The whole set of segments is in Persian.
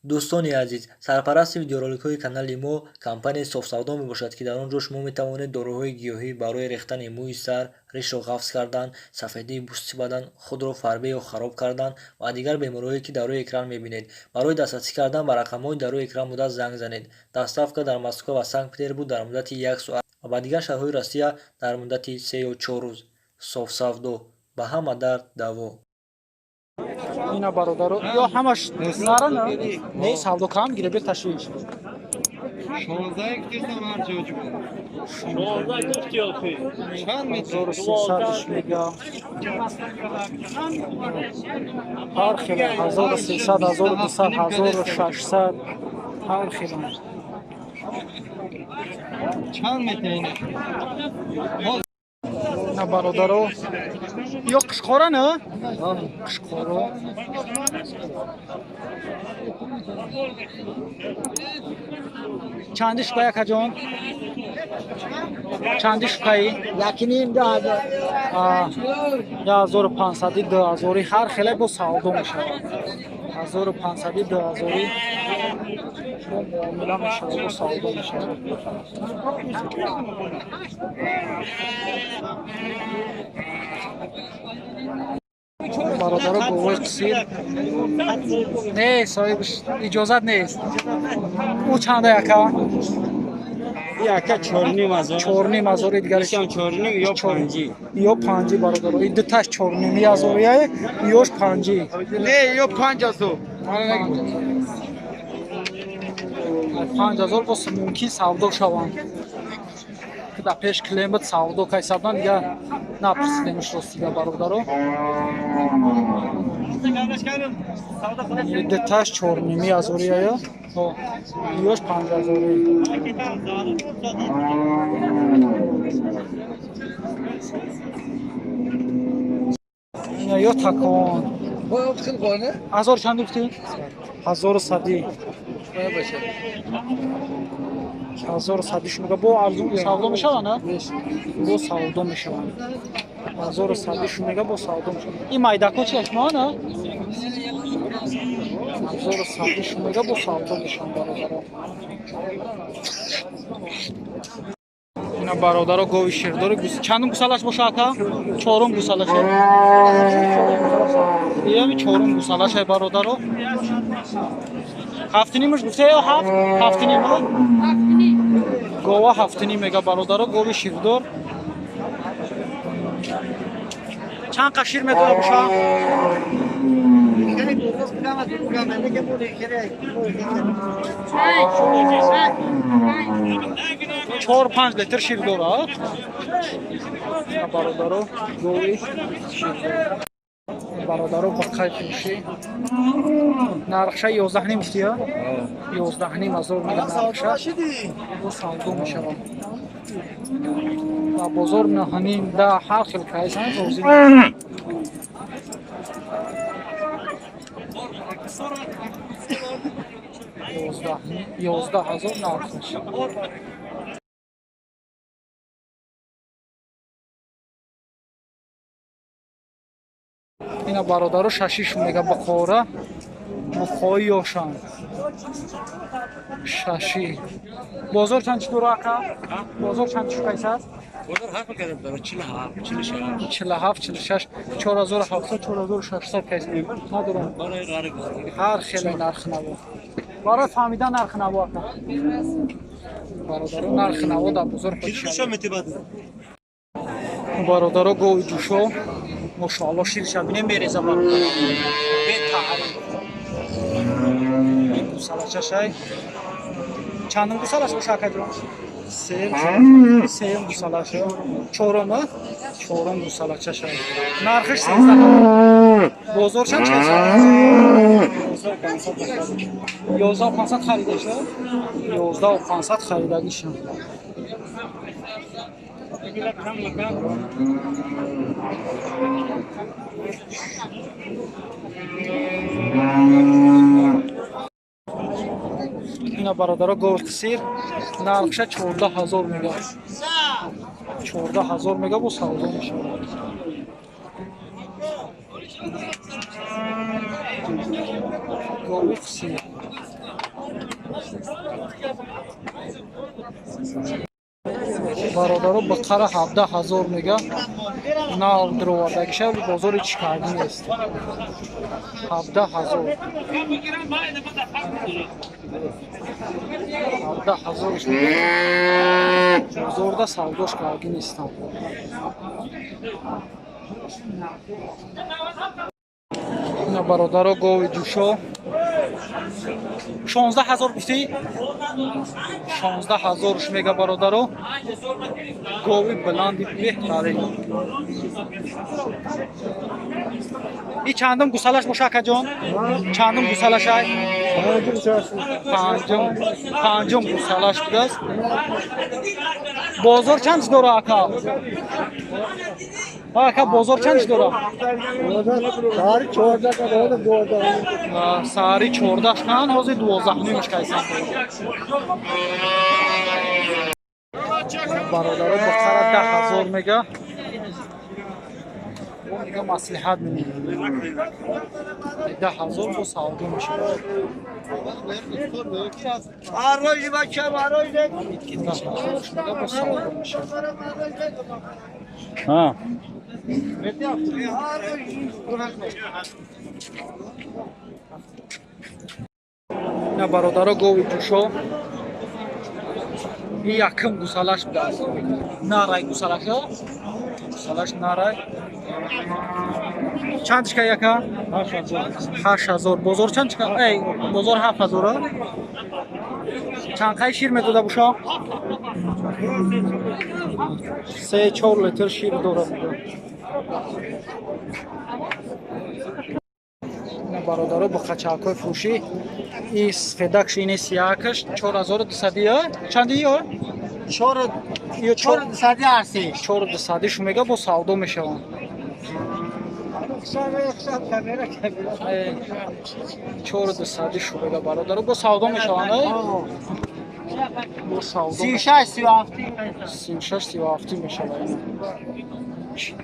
дӯстони азиз, сарпарасти видеороликҳои канали мо компанияи софсавдо мебошад, ки дар он ҷо шумо метавонед дороҳои гиёҳӣ барои рехтани мӯи сар, ришро ғафз кардан, сафедии пӯсти бадан, худро фарбе ё хароб кардан ва дигар бемориҳое, ки дар рӯи экран мебинед. Барои дастрасӣ кардан ба рақамҳои дар рӯи экран буда занг занед. Доставка дар Москва ва Санкт-Петербург дар муддати 1 соат ва ба дигар шаҳрҳои Россия дар муддати 3 ё 4 рӯз. Софсавдо, ба ҳама дард даво. اینا برادر یا همش نرن نه سالدو کم گیره به تشویش 16 گفتم هر جا جو 16 گفتی آخه چند متر 1300 میگه هر خیلی 1300 1200 1600 هر خیلی چند متر اینه اینا برادر یا قشقاره نه قشقاره چندش باید کجان چندش پایی یکی 1500 2000 هر خیلی با سعودو میشه 1500 2000 معامله میشه با سعودو میشه برادر گوه قصیر نه صاحبش اجازت نیست او چنده یکا یکا 4,500 دیگرش هم 4,5 یا 5 یا 5 برادر این دو تاش 4,500 یاش 5 نه یا 500 5000 بس ممکن سعودو شوند که در پیش کلمت سعودو که حسابدن دیگه نپرسیدمش راستی برادرو یه تاش 4,500 یا یاش 5,000 یا تکان هزار چند گفتی؟ 1100 1100 میگه با ارزون سعودو میشه نه؟ با سعودو میشه 1100 میگه با سعودو میشه این مایداکو چیش ما نه؟ 1100 میگه با سعودو میشه برادر اینا برادر گوی شیردار چندم گوسالش باشه اکا؟ چهارم گوسالشه یه چهارم گوسالشه برادر رو هفتنیمش گفته یا هفتنیم گوه هفتنیم میگه برادر رو گوی شیردار چند قشیر میدونه باشه؟ چهار 5 لیتر شیر داره برادر گوی شیردار برادر با قیف میشه نرخشه 11 نیم است یا 11 نیم هزار میگه نرخشه دو سالدو میشه و بازار نهانیم ده هر خیلی کایسان روزی 11,000 نرخش اینا برادر ششیش میگه بخوره مخوایی یاشان ششی بازار چند چطور اکا؟ بازار چند چطور کیسه هست؟ بازار حرف کردم داره 47 46 47 46 4700 4600 کیسه ندارم برای غریب هر خیلی نرخ نبود برای فهمیدن نرخ نبود برادر نرخ نبود در بازار کیلوش هم متباد برادر گوی جوشو ماشاءالله شیرش ببینیم میریزه برادر به تعریف این گوساله شای چندم گوساله باشه کجا سیم گوساله شای چهارم گوساله شای نرخش 13 بازار چند چه 11,500 خریده شد 11,500 خریدگی شد اینا برادر گوشت سیر نرخش 14,000 میگه 14,000 میگه با سعودو میشه گوشت سیر бародаро бақара 17,000 мега нав дровардагиша бозори чӣ карди нест 17,000 бозорда савдош карди нестам. ина бародаро гови ҷӯшо 16,000 гуфтӣ? 16,000 мега бародаро гови баланди беҳтарин. И чандум гусалаш боша акаҷон? Чандум гусалашай? Панҷум гусалаш будааст. Бозор чанд дора ака? Ака бозор чанд дора? Сари 14 кан, ҳозир 12 кайсан. бародаро бақара 10,000 мега. Мега маслиҳат мемонад. 10,000 бо савдо мешавад. Аррой бачам, аррой дед. 10,000 мега бо савдо мешавад. ина бародаро гови ҷӯшо и якум гусалаш будааст. Нарай гусалаша? Гусалаш нарай. Чандишка яка? 8,000. Бозор чандишка? Эй, бозор 7,000. Чанқай шир медода бушо? 3-4 литр шир дорад. ина бародаро бо қачакҳои фурӯшӣ и сфедакш ине сиякаш 4,200 чанди ё? 4,200 шумега бо савдо мешаванд. 4,200 шумега бародаро бо савдо мешаванд. Бо савдо 36-37 мешаванд.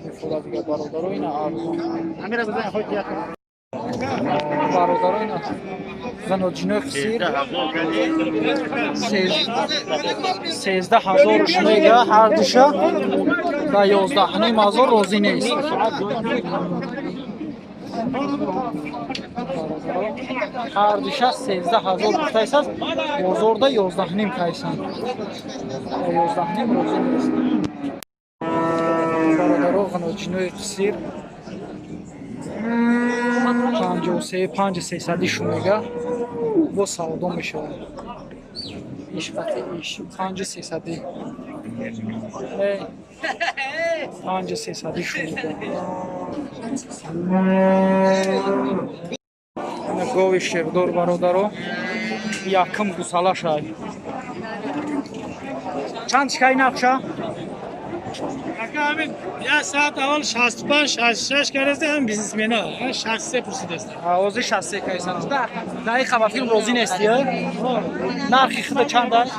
мефода дига бародаро ина арзон. бародаро ина ғаноҷинои қисир 13,000 шумега ҳар душа ба 11,500 розӣ нест. ҳар душа 13,000 гуфтаисад, бозорда 11,5 кайсан. 11,5 розӣ нест. бародаро ғаноҷинои қисир 53,300 шумега бо савдо мешавад. иш 5300. 5300 шумега. ина гови шердор бародаро якум гусалашай. Чанд шкай нақша? Акамин я саат аввал 65-66 карасте ҳам бизнесмена 63 пурсидааст. Ҳозир 63 кайсан. Дақиқа ба филм розӣ нести? Нархи худа чанд аст?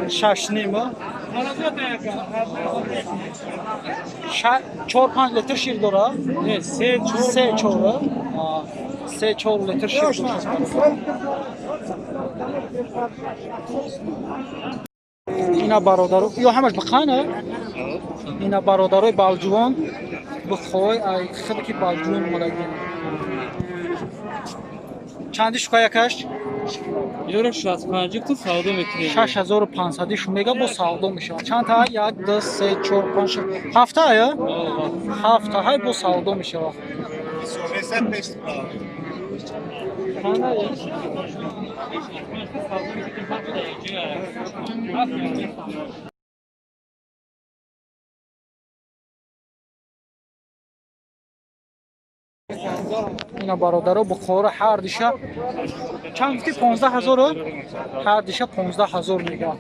6,5. 4-5 литр шир дора? Не, 3-4. 3-4 литр шир дора. ина бародаро ё ҳамаш бақана? ина бародарои балҷувон бихой ай хеле ки балҷувон омадагӣ. чанди шука якаш? ёро 65 то савдо мекунем. 6500 шумега бо савдо мешавад. чанд та? 1 2 3 4 5 7 ая? 7 ҳай бо савдо мешавад. ина бародаро бо қора ҳар диша чанд гуфти 15,000? ҳар диша 15,000 мега.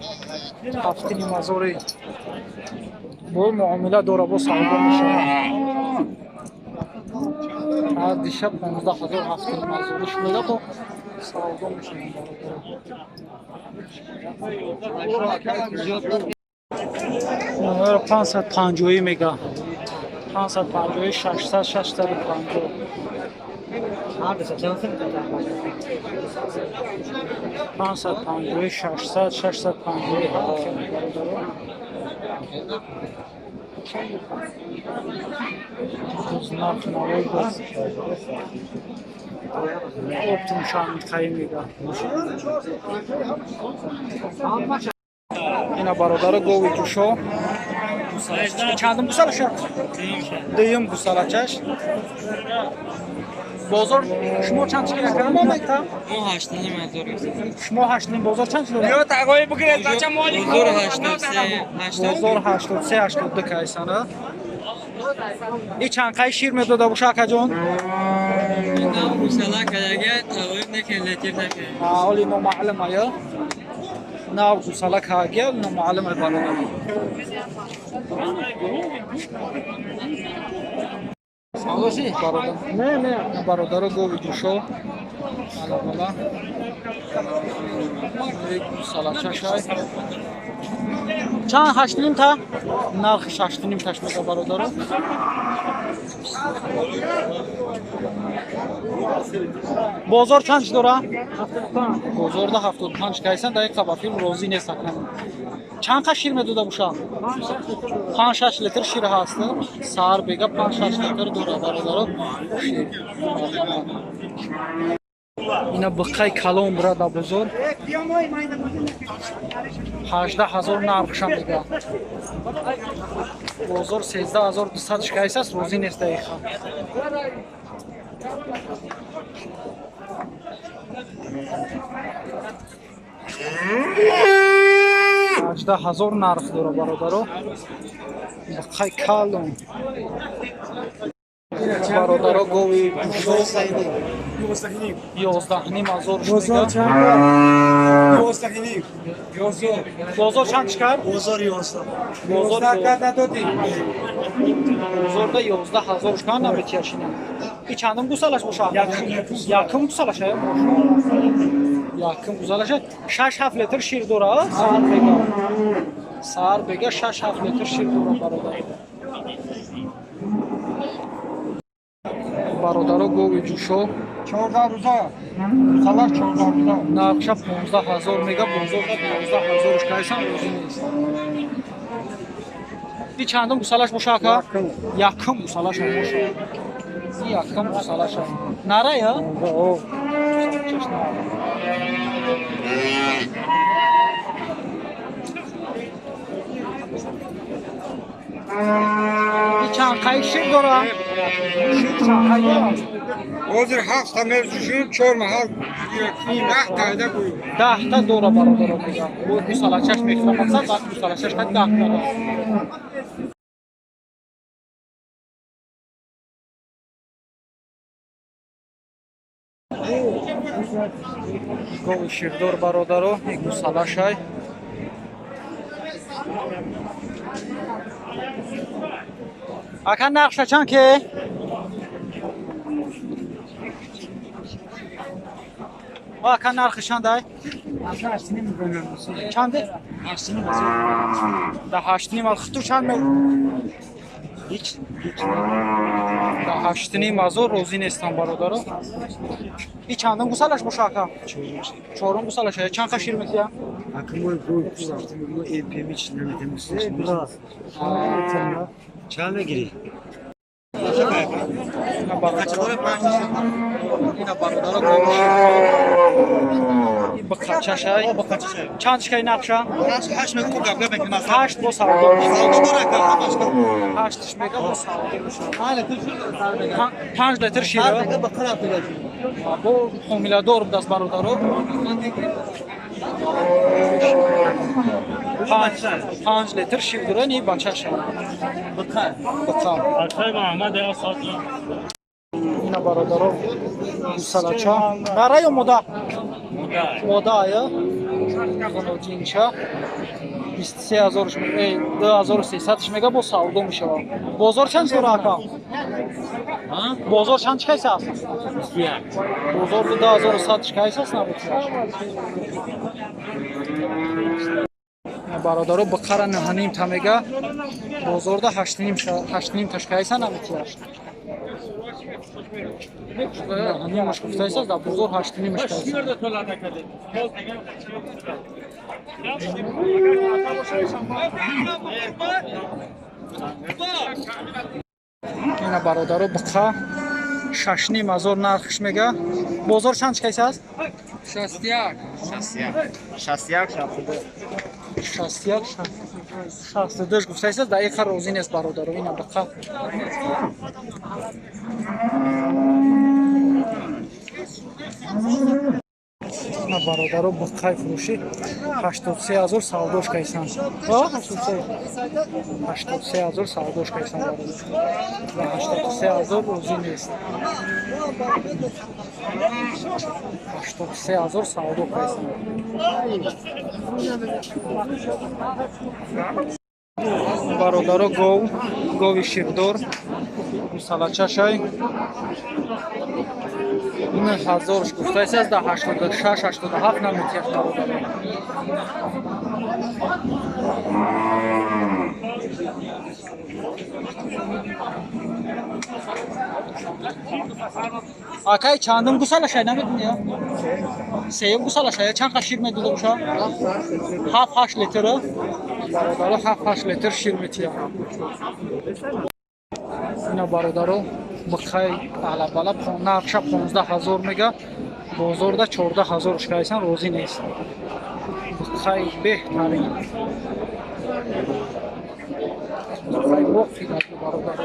7,500 бо муомила дора бо савдо мешавад. ҳар диша 15,000 7,500 шумега бо савдо мешавад. 550 мега. 550 600 650. 550 600 650 برادر نرخ نوای باز اپتیم شامل خواهی میگه اینا برادر گوی جوشو چندم گوساله شد؟ دیم گوساله چش بازار شما چند چیکار کردن ما میگم ما 8,000 شما 8 بازار چند شد؟ یا تقوی بگیرید بچه مالی بازار 83 بازار 83 82 کایسانه این چند قای شیر میداده باشه اکا جان؟ اینا گوساله کدگه تقوی نکن لطیف نکن اولی ما معلم آیا نه گوساله کاگه نه معلم برادر برادر گوی جوشو بالا بالا گوساله چشای چند 8 تا نرخ 8 تاش میده برادر بازار چند داره بازار ده 75 کایسان در یک قبافیل روزی نیست کنم چند شیر میدوده باشه 5 6 لیتر شیر هست سار بگه 5 6 لیتر داره برادر شیر اینا بقای کلام برادر بزرگ 18,000 نرخش میگه بازار 13,200 شکایس است روزی نیست دقیقا 18,000 نرخ داره برادر بقای کلام برادر گوی 11,500 بازار چند چکر؟ بازار 11 بازار ده 11,000 شکر نمیتیشینه این چندم گوسالش باشه؟ یکم گوسالش های یکم گوسالش 6 7 لیتر شیر داره سار بگه 6 7 لیتر شیر داره برادر گوی جوشو 14 روزه گوساله 14 روزه نقشه 15,000 میگه بازار 12,000 کایسان روزی نیست این چندم گوسالش باشه اکا؟ یکم گوسالش هم باشه یکم گوسالش هم نره یا؟ این چند قای شیر داره؟ شیر چند قای داره؟ حاضر 7 تا مرزشون 4 محل 10 تا بود 10 تا داره برادر میگم بود گوساله چش میکنم مثلا بعد گوساله چش خد 10 تا داره گوی شیردار برادر این گوساله شای اکن نقشه چند که؟ اکن نرخشان دای؟ چنده؟ 8,500 خطو چند می؟ هیچ ده 8,500 روزی نیستم برادر این چندم گوسالش باشه اکا؟ چهارم گوسالش چند خشیر میتیم؟ akımı bu EPM için temizlemiştim. Çelme giri. اینا برادر بخچشای چند شکای نقشه 8 metre kablo beklemez. 8 با سواد Salda bırak başka. 8 میگه با سواد 5 لیتر شیره با فامیلا دور دست برادر 5 لیتر شیر داره نی بچه‌ش بخیر آقای محمد اساتی اینا برادر سلاچا برای مودا مودا آیا خانو جینچا 23,000 2300 میگه با سعودو میشه بازار چند داره آقا بازار چند کیسه است بازار 2100 کیسه است برادر بقره نهانیم تا میگه بازار ده 8 تاش کیسه نمیتیاش Немножко гуфтаисаз да бозор 8 кайсан. Ина бародаро буқа 6,5 нархш мега. Бозор чанд кайсаст? 61. 62 гуфтаисаз да иқа розӣ нест бародаро ина буқа. На бародаро буқай фурӯшӣ 83000 савдош кайсан. 83000 савдош кайсан бародаро. 83000 розӣ нест. 83000 савдо кайсан. Бародаро гови ширдор гусалачашай 9000 гуфтаисаз да 86-87 наметиях бародаро. Акай чандым гусалашай намедуния? Сеюм гусалашай чанд шир медуда буша? 7-8 литр. Бародаро 7-8 литр шир метиях. Ина бародаро буқай алабала нарша 15000 мега. Бозорда 14000 кайсан розӣ нест. Буқай беҳтарин. Буқай воқфи дар бародаро.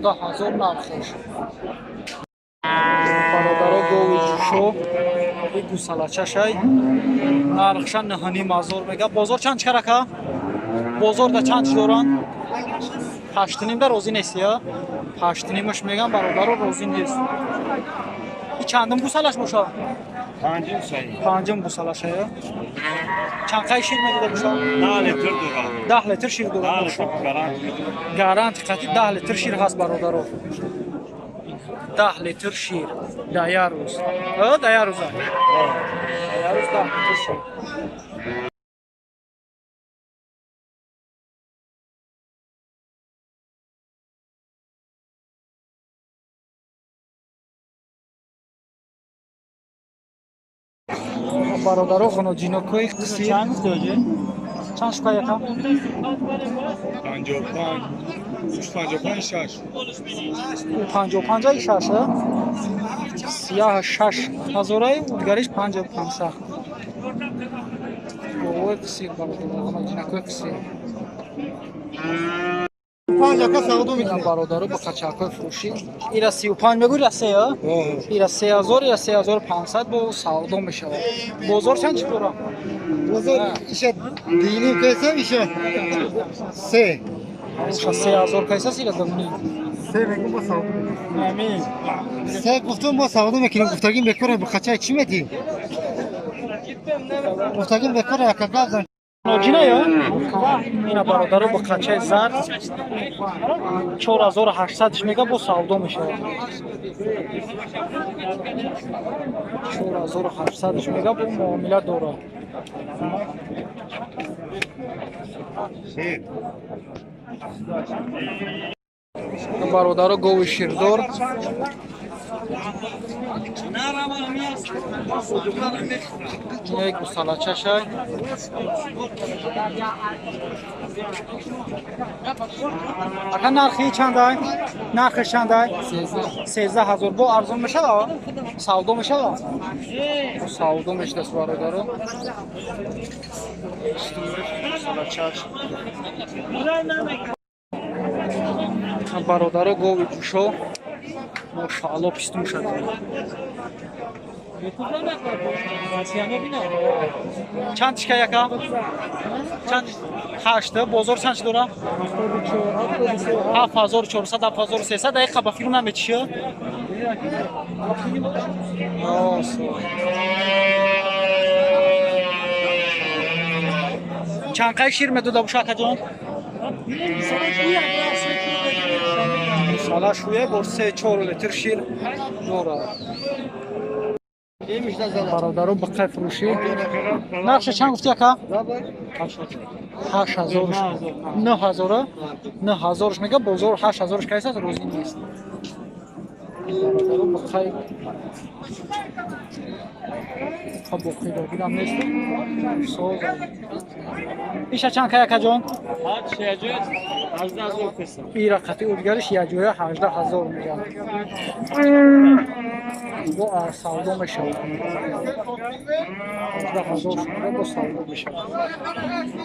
$14000 нархш. Бародаро гови ҷушо гусалачашай нархша 9,5 мега. Бозор чанд карака? Бозор да чанд доран? 8,5 да розӣ нест я? 8,5 меган бародаро розӣ нест. И чандым гусалаш боша? Панҷум гусалаша я? Чанд қай шир медода боша? 10 литр шир доран боша. Гарант қати 10 литр шир ҳаст бародаро. 10 литр шир да я рӯз. Да я рӯза. Я рӯз 10 литр шир. Бародаро ғуноҷинокои қисир чанд шука яка? 55 6 сияҳ 6000 дигариш 55. Ой қисир бародаро ғуноҷинокои қисир. Бародаро ба қачакои фурӯшӣ. Ира 35 мегӯ ира 3 я? Ира 3000 ира 3500 бо савдо мешавад. Бозор чанд чиқора? Bozor işe dini kaysa işe. Se. 3000 кайсас ира дамни. Se mekun bu savdu. Амин. Se guftum bu savdu mekini guftagin bekora bu kaça içmedi. Guftagin bekora yakakazdan. Ноҷина я? Ина бародаро ба қачаи зар 4800 мега бо савдо мешавад. 4800 мега бо муомила дорад. Бародаро гови ширдор як гусалачашай ака нархи чандай? Нархиш чандай? 13000 бо арзон мешавад? Савдо мешавад? Савдо мешавад бародаро. Гусалачаш бародаро гови ҷушо мошаалло пистум шад. Чанд тишка яка? Чанд? 8 бозор чанд дора? 7400 7300 дақиқа ба фирма метиша? Чанд қай шир медода буша акаҷон? Сала шуя бор 3-4 литр шир дорад. برادرو بقای فروشی نقش چند گفتی اکا؟ 8000 9000 میگه بازار 8000 کیسه روزی نیست برادرو بقای خب بقای دیدم نیست سوز ایشا چند که اکا جان؟ ایرا قطعی اودگرش یه جویه 18000 میگه با سالدو میشه 18000 شده با سالدو میشه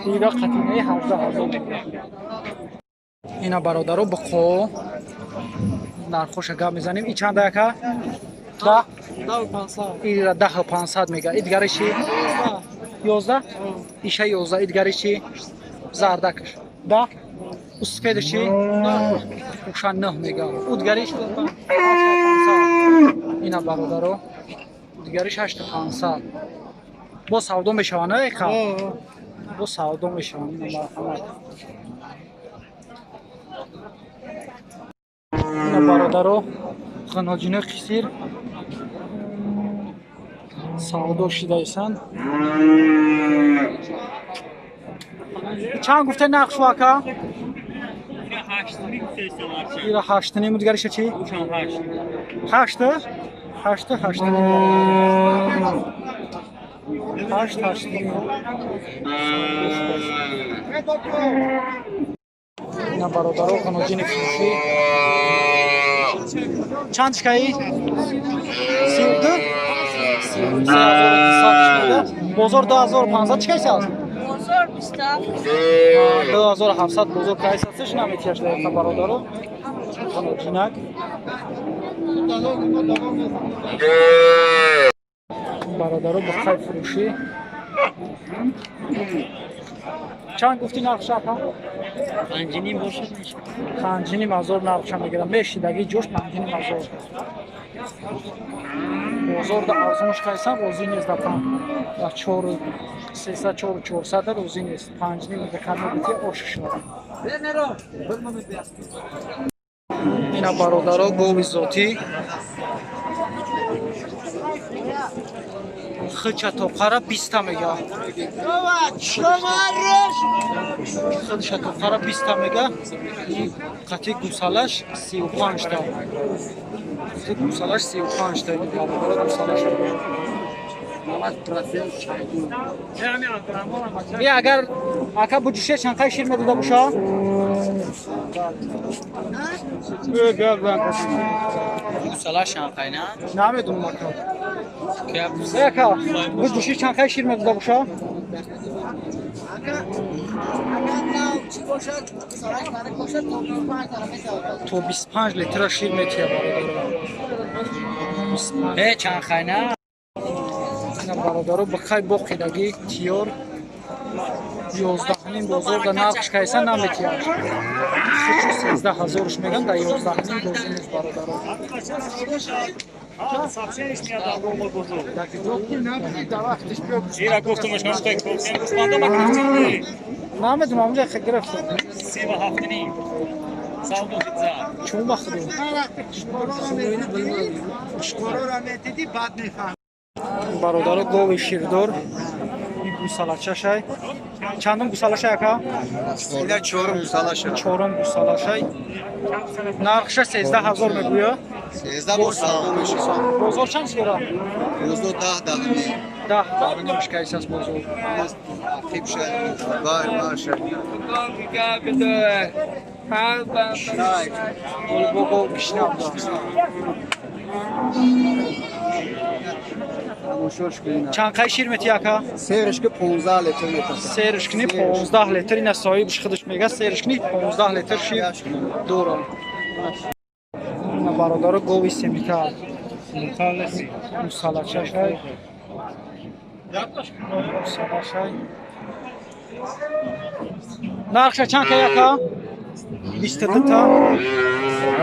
ایرا قطعی نه 18000 میگه اینا برادرو بخو نرخوش گپ میزنیم این چند دقیقه؟ 10 ایرا 10500 میگه ایدگرشی 11 ایشه 11 ایدگرشی زردکش 10 اسفیدشی اوشان 9 میگه اودگریش اینا برادرو دیگریش 8500 با سودو میشونه ایخا با سودو میشونه اینا برادرو خناجینه خسیر سودو شده ایسن چند گفته نقش واکا؟ ایرا 8 نیم دیگریش چی؟ 8 8 8 اینا برادرو خنوجین فروشی چند شکایی؟ 32 بازار 2500 چکایسی هست؟ بازار 2700 بازار کایسی هستش نمیتیش دقیقه برادرو خنوجینک برادرو بخای فروشی چند گفتی نرخ شاپا؟ 5 باشه 5000 نرخ میگیرم میشیدگی جوش 5000 بازار در ارزونش قیسم روزی نیست در 4 300 4 400 روزی نیست 5 میگه کمی بیتی آشش شد اینا برادرها گوی ذاتی خچه توقره 20 میگه خچه توقره 20 میگه قطعی گوسالش 35 تا قطعی گوسالش 35 تا برادرها گوسالش بیا اگر اکا بجوشه چنقای شیر میداده باشه گوساله شنقای نه؟ نمیدونم اکا بجوشه چنقای شیر میداده باشه تو 25 لیتر شیر میتیه ای چنقای نه؟ برادرو بخای بقیدگی تیور 11 نیم بازار در نقش کیسه نمیتیه 13000 میگن در 11 نیم بازار نیست برادرو Ира گفتمش نسخه گفتم گفتم ما گفتیم نمیدونم اونجا خیلی گرفتم 37 نیم سالدو پیتزا چون بخوریم برادرو گوی شیردار این گوساله شای چندم گوساله شای اکا؟ اینا چهارم گوساله شد. چهارم گوساله شای نرخش 13000 میگویا 13 با سلام میشه. بازار چند سیگاره؟ روزو 10 نمیش کیس است بازار خیب شد. بار شد. بگو گشنم چند قای شیر میتی اکا؟ سیرش که 15 لیتر میتونه. سیرش کنی 15 لیتر این صاحبش خودش میگه سیرش کنی 15 لیتر شیر دورا برادر گوی سمیتال مساله چشای مساله شای نرخش چند که یکا؟ 22 تا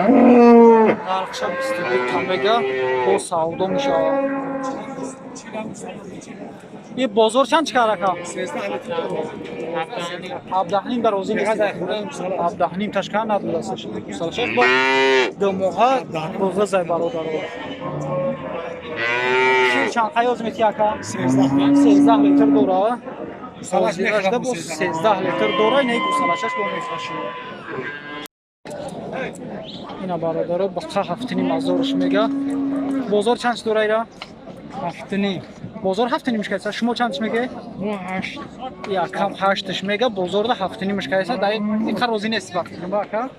نرخش 22 تا میگه با سودو میشه یه بازار چند چکار اکا؟ 17 نیم در روزی نیست 17 نیم تشکر ندوده است مساله شش با دو موقع بغض برادر رو شیر چند خیاز میتی اکا 13 لیتر دوره گوسالش با 13 لیتر دوره نه گوسالشش با میفروشی اینا برادر با هفتنی مزارش میگه بازار چند دوره ایرا هفتنی بازار هفتنی میشه شما چندش میگه مو 8 یا کم هشتش میگه بازار ده هفتنی میشه در این روزی نیست وقتی با اکا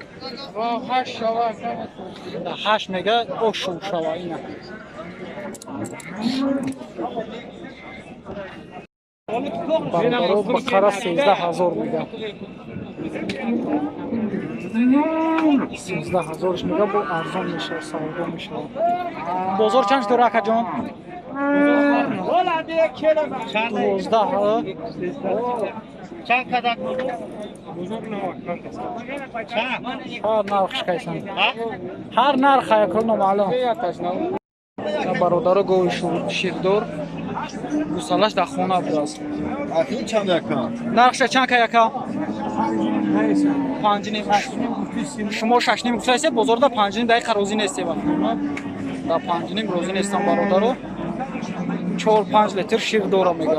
با 8 شوا ده 8 میگه او شوا اینا برادر بقره 13000 میگه 13000 میگه با ارزان میشه سودا میشه بازار چند دوره اکا جان 12 چند کدک هر نرخش کیسان هر نرخ یکل نمعلوم برادر گوش شیردور گوسالش در خونه براست این چند یکا نرخش چند که یکا 5 نیم شما 6 نیم گوسالیسه بازار در 5 نیم دقیقه روزی نیسته در 5 نیم روزی نیستم برادر 4-5 لیتر شیر دوره میگه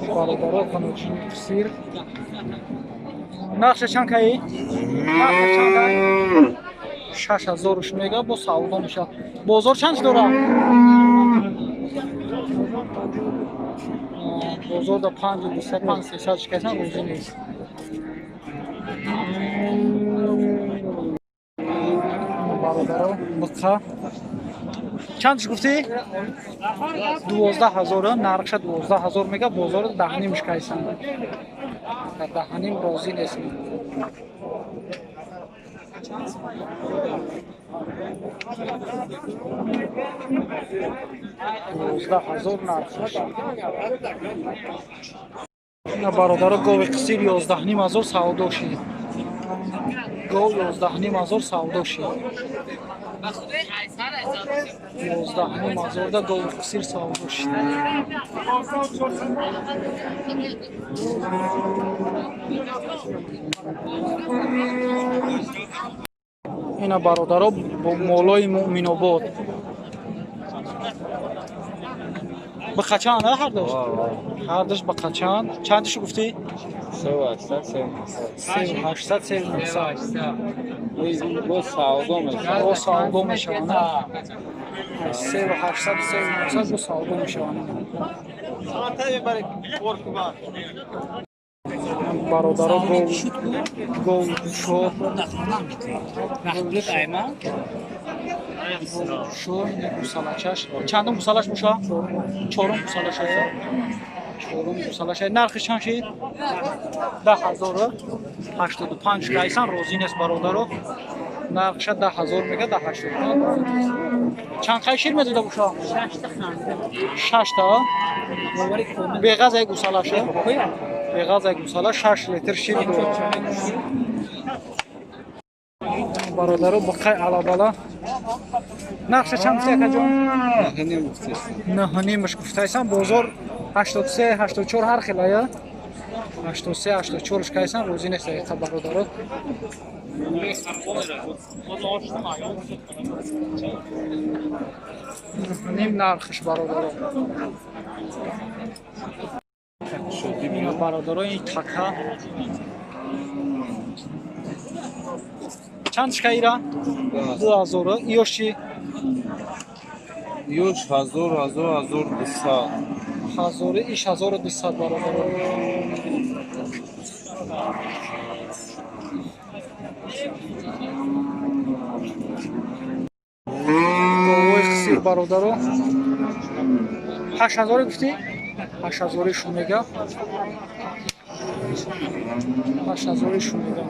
برادر خانوچی سیر نقش چند که 6000 میگه با سودا میشه بازار چند دوره بازار در 5-300 کسان روزی نیست برادر بقا چندش گفتی 12000 نرخش 12000 میگه بازار دهنی میشه کیسان دهنی راضی نیست 12000 نرخش اینا برادر گاو قصیر 11500 سودا شد گاو 11500 سودا شد 11500 دا گاو قصیر سودا شد اینا برادر با مولای مؤمن آباد به قچان هر دوش هر دوش به قچان چندش گفتی 3800 با سودا میشه با سودا میشه 3800 با سودا میشه برادر گو شو شو گوساله‌اش چند گوساله‌اش میشه 4 گوساله‌اش نرخش چند شد 10000 85 کیسان روزی نیست برادر نرخش 10000 میگه 85 چند خیلی شیر میده باشه 6 تا بیغاز ای گوساله‌اش بیغاز ای گوساله 6 لیتر شیر برادر بقای علاوه نقش چند سه که جان؟ نه نمیش گفتایسان بازار 83 84 هر خیلیه 83 84 کایسان روزی نیست دقیقه برادر نیم نرخش برادر برادر این تکه چندش که ایران؟ 2000 ایوش چی؟ یوش 1200 1000 ایش 1200 برادر گوی قصیر برادر 8000 گفتی؟ 8000 شو میگه 8000 شو میگه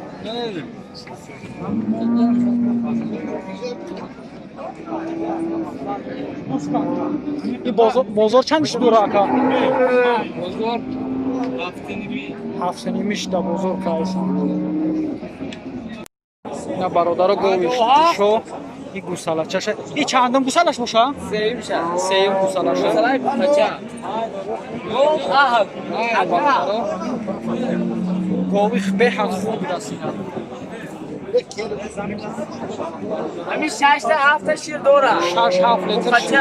این بازار چندش دوره اکا؟ بازار هفته نیمیش در بازار کایسان نه برادر گویش شو این گوساله‌اش این چندم گوساله‌اش باشه؟ سیم گوساله‌اش گاوی به حد خوب رسیدن. همین 6 تا 7 شیر دوره 6 7 لیتر شیر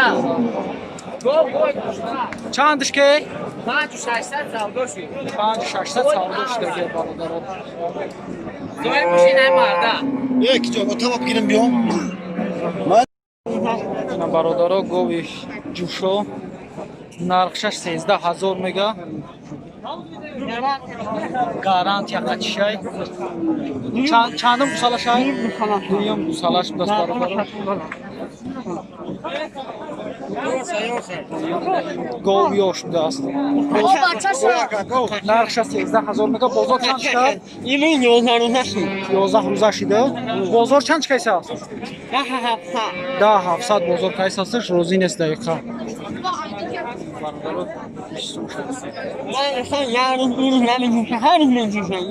داره. چندش که 5 و 600 سودا شد 5 600 سودا شده برادر. دوی میشین هم مرده یک جا اتاق بگیرم بیام. اینا برادرها گاوی جوشو نرخش 13000 میگه. گارانت یا قچشای چندم گوسالاشای دویم گوسالاش دست برادر. گاوی شده است. نرخش 13000 میگه. بازار چند شد؟ این 11 روزه شده. بازار چند کیسه است؟ 10700 بازار کیسه استش. روزی نیست دقیقا.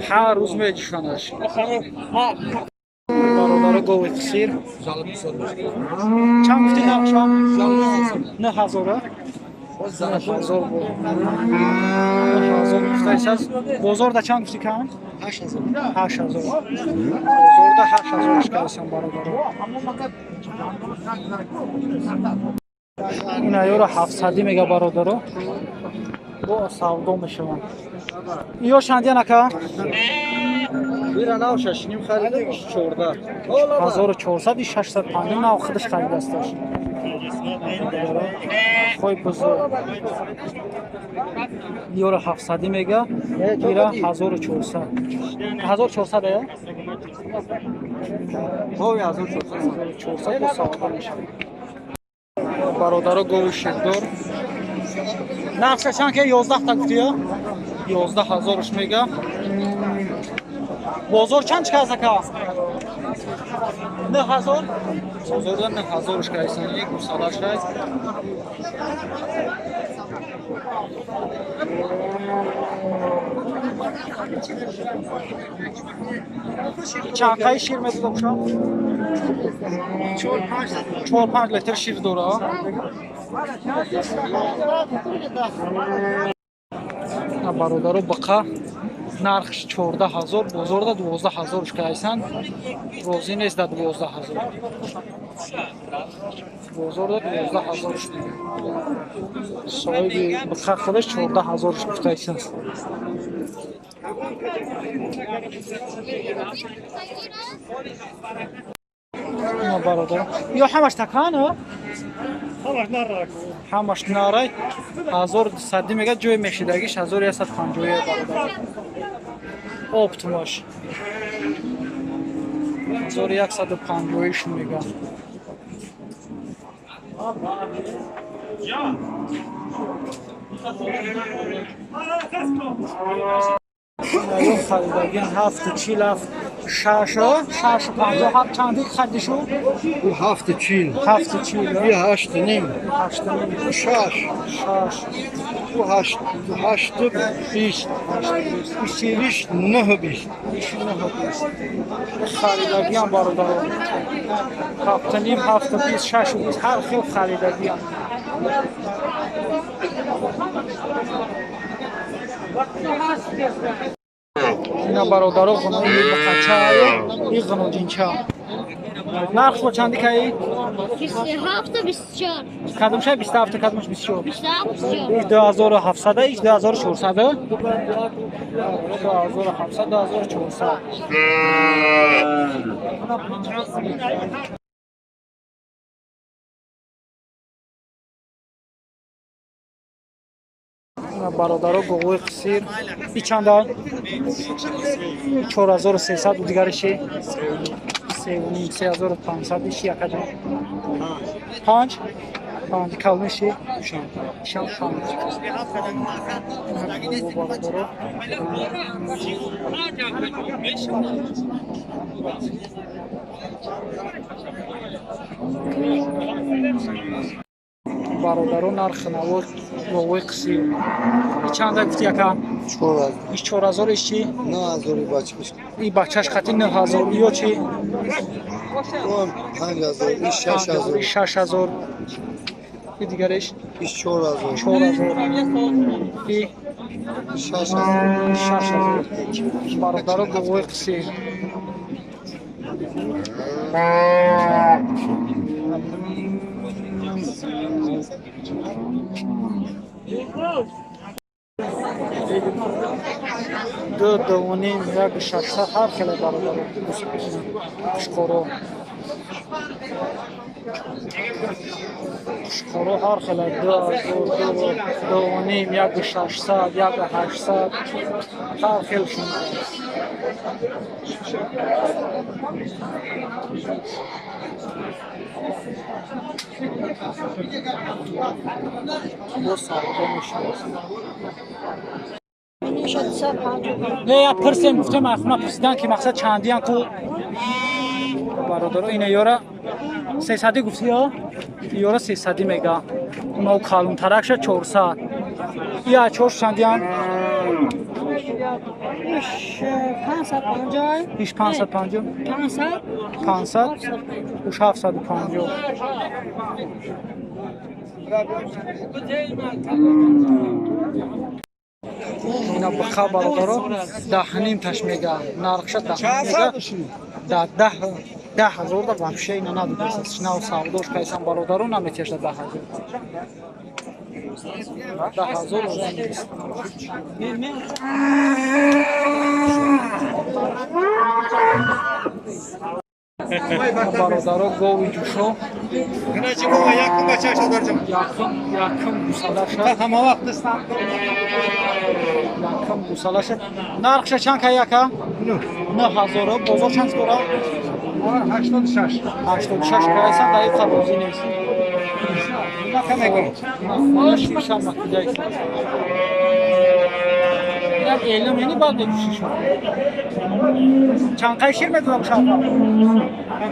هر روز میجوشانش. برادر گاوی قصیر چند گفتی نرخشم؟ 9000 9000 بود. 9000 گفته است. بازار دا چند گفتی کن؟ 8000 8000 بازار دا 8000 اشکالشان برادر. این ایارو 700 میگه برادر. با سودا میشون. ایو شندیا نکا؟ بیرا ناو ششنیم خریده 14 1400 650 ناو خودش خریده استش. خوی بزرگ یورو 700 میگه. بیرا 1400 1400 خوی 1400 با سودا میشه. برادر گاوی شیردار نقشه چند که 11 تا گفتیه 11000 میگه. بازار چند چکه که 9000 بازار دا 9000 که ایسان یک گوسالاش هست. چند قای شیر میده بخشم 4-5 لیتر شیر داره. برادر بقا نرخش 14000 بازار دا 12000 که ایسان. روزی نیست دا 12000 بازار دا 12000 شده. صاحبی بقا خودش 14000 گفته ایسان. اینا برادر یا همش تکانه؟ همش نارای 1200 میگه. جوی میشیدگیش 1150 برادر. اپتماش 1150 میگه. اینا خریدگی 740 650 چندی خریدشو؟ او 740 740 یه 8 نیم 8 6 او 8 20 20 9 20 خریدگی هم برادر 7 نیم 7 20 6 20 هر خیلی خریدگی هم. اینا برادر غنوی بخچه ای غنودین چه نرخ با چندی که ای؟ 27 و 24 کدوم شه 27 کدومش 24 27 ایش 2700 ایش 2400 2700 2400 برادر گوی قصیر ای چند 4300 و دیگرشی 3500 ایشی یک جان 5 کلمشی شام 5 برادر نرخ نوار گوی قصیر چند گفتی یکم 4000 ایش چی 9000 بچه بشه ای بچهش خطی 9000 یا چی 5000 این 6000 6000 ای دیگرش 4000 4000 ای 6000 бародаро гувои қисӣ ду дувоним як 600 ҳар хеле бародаро хушхоро хушхоро ҳар хеле 2000 дувоним як 600 як 800 ҳар хелшон бо савдо мешавад не я пирсем гуфтам ахна пирсидан ки мақсад чандиян ку бародаро ина ёра 300 гуфти ё ёра 300 мега мо калонтаракша 400 я чор чандиян 550 иш 550 500 уш 750 ина бақа бародаро 10 таш мега нархша 10 мега да 10,000 да вообще ина надо шнав савдош кайсан бародаро наметешда 10,000 бародаро гови ҷӯшо якум гусалаша нархша чанд ка яка 9000 бозор чанд скора 86 кайсан даи қабози нест як элам яни бад мекушиш чанд қай шир медодам шафа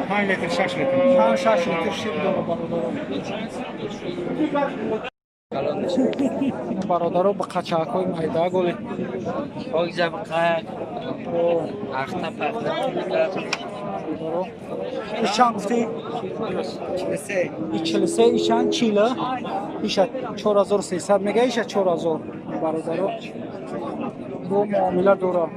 5 литр 6 литр шир дора бародаро ба қачаакҳои майда голи чанд гуфти 43 ишан чила иша 4300 мега иша 4000 бародаро бо муомила дора